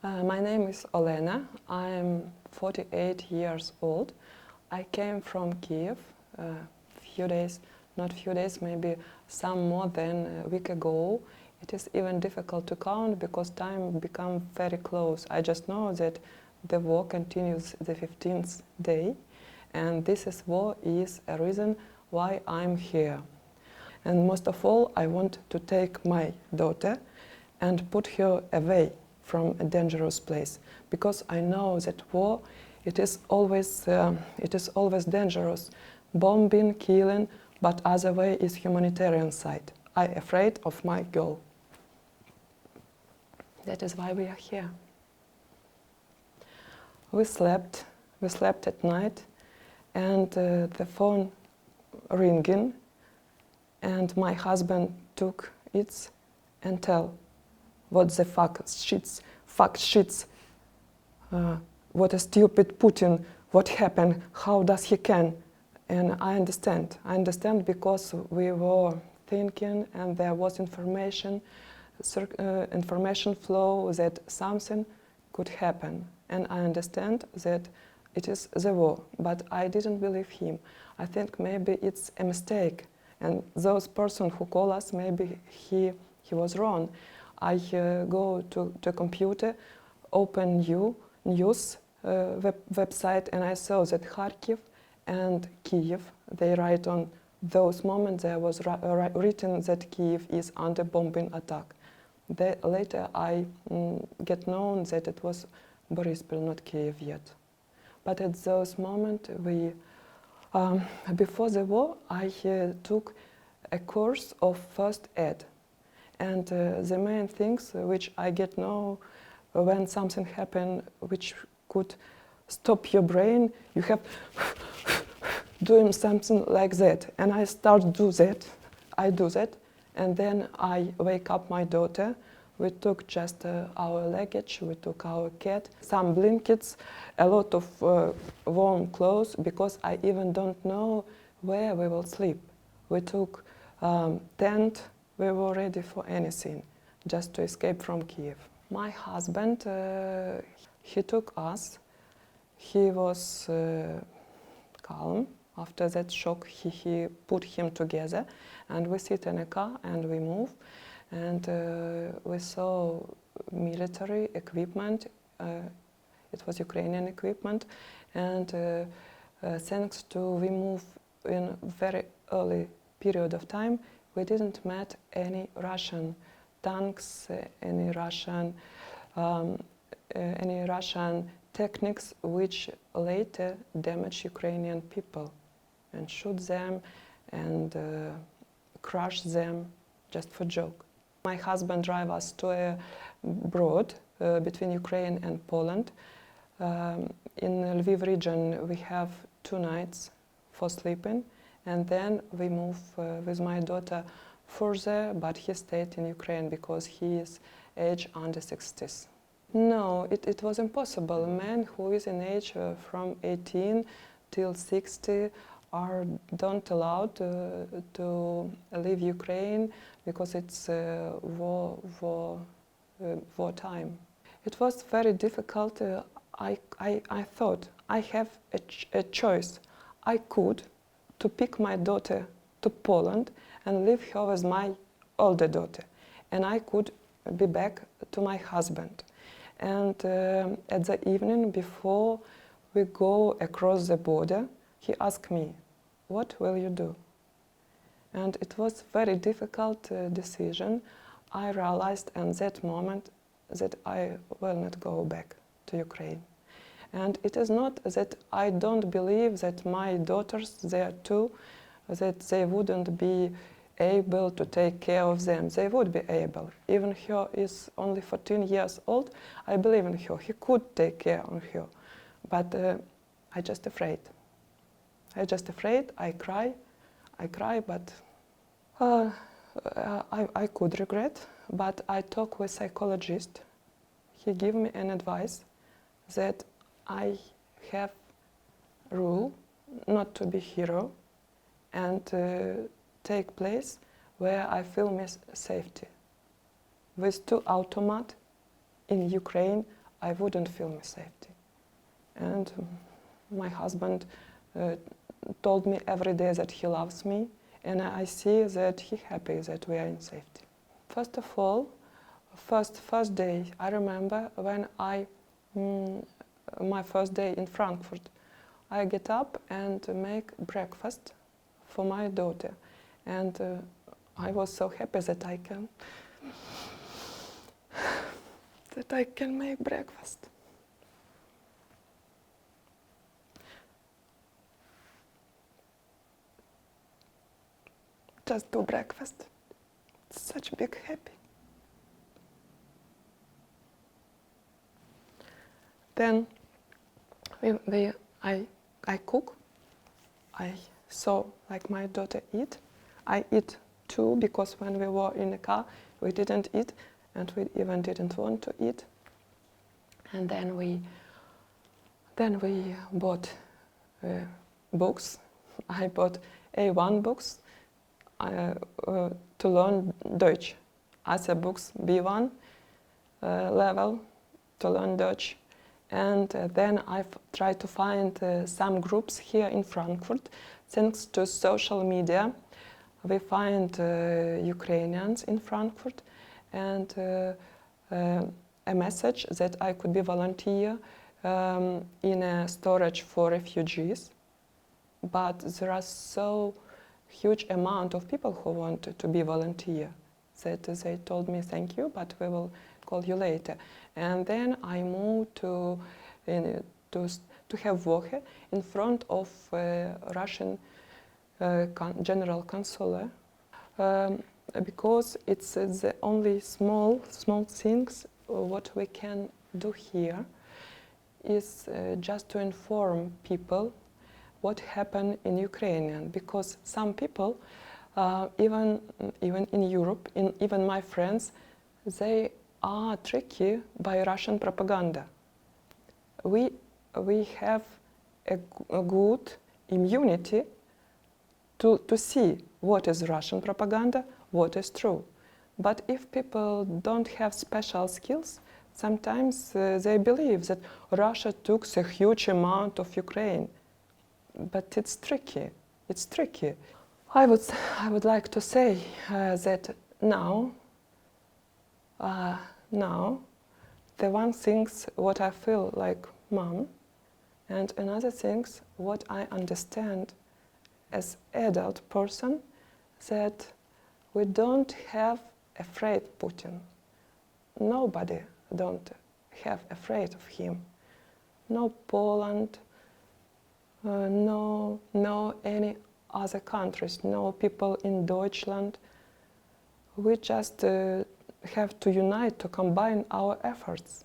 My name is Olena. I am 48 years old. I came from Kyiv not few days, maybe some more than a week ago. It is even difficult to count because time becomes very close. I just know that the war continues the 15th day, and war is a reason why I'm here. And most of all, I want to take my daughter and put her away from a dangerous place, because I know that war, it is always dangerous, bombing, killing, but other way is humanitarian side. I'm afraid of my girl. That is why we are here. We slept at night, and the phone ringing, and my husband took it and tell what the fuck shits, what a stupid Putin, what happened, how does he can. And I understand because we were thinking and there was information flow that something could happen. And I understand that it is the war, but I didn't believe him. I think maybe it's a mistake. And those person who call us, maybe he was wrong. I go to the computer, open news website, and I saw that Kharkiv and Kyiv, they write on those moments there was written that Kyiv is under bombing attack. Later I get known that it was Boryspil, not Kyiv yet. But at those moments, before the war, I took a course of first aid. And the main things which I get know when something happen which could stop your brain, you have doing something like that. And I start do that, and then I wake up my daughter. We took just our luggage, we took our cat, some blankets, a lot of warm clothes, because I even don't know where we will sleep. We took tent, we were ready for anything, just to escape from Kyiv. My husband, he took us. He was calm. After that shock, he put him together, and we sit in a car and we move. And we saw military equipment. It was Ukrainian equipment, and thanks to we move in very early period of time, we didn't meet any Russian tanks, any Russian techniques which later damage Ukrainian people and shoot them and crush them just for joke. My husband drive us to a broad between Ukraine and Poland. In Lviv region we have 2 nights for sleeping, and then we move with my daughter further, but he stayed in Ukraine because he is age under 60s. No, it was impossible. Men who is in age from 18 till 60 are don't allowed to leave Ukraine because it's war time. It was very difficult. I thought I have a choice. I could to pick my daughter to Poland and leave her with my older daughter, and I could be back to my husband. And at the evening before we go across the border, he asked me, "What will you do?" And it was a very difficult decision. I realized in that moment that I will not go back to Ukraine. And it is not that I don't believe that my daughters there too, that they wouldn't be able to take care of them. They would be able. Even her is only 14 years old. I believe in her. He could take care of her. But I just afraid. I cry, but I could regret. But I talk with psychologist. He gave me an advice that I have rule not to be hero and take place where I feel safety. With 2 automat in Ukraine, I wouldn't feel my safety. And my husband told me every day that he loves me, and I see that he's happy that we are in safety. First of all, first day, I remember when my first day in Frankfurt, I get up and make breakfast for my daughter, and I was so happy that I can make breakfast. Just do breakfast. It's such a big happy. Then I cook. I saw like my daughter eat. I eat too, because when we were in the car we didn't eat, and we even didn't want to eat. And then we bought books. I bought A1 books to learn Deutsch. Other books B1 level to learn Dutch. And then I've tried to find some groups here in Frankfurt. Thanks to social media, we find Ukrainians in Frankfurt, and a message that I could be volunteer in a storage for refugees. But there are so huge amount of people who want to be volunteer that they told me thank you, but we will call you later. And then I moved to have work in front of Russian General Consulate, because it's the only small things what we can do here is just to inform people what happened in Ukrainian, because some people, even in Europe, even my friends, they are tricky by Russian propaganda. We have a good immunity to see what is Russian propaganda, what is true. But if people don't have special skills, sometimes they believe that Russia took a huge amount of Ukraine. But it's tricky. It's tricky. I would like to say that now the one things what I feel like mom, and another things what I understand as adult person, that we don't have afraid Putin. Nobody don't have afraid of him. No Poland, no any other countries, no people in Deutschland. We just have to unite, to combine our efforts.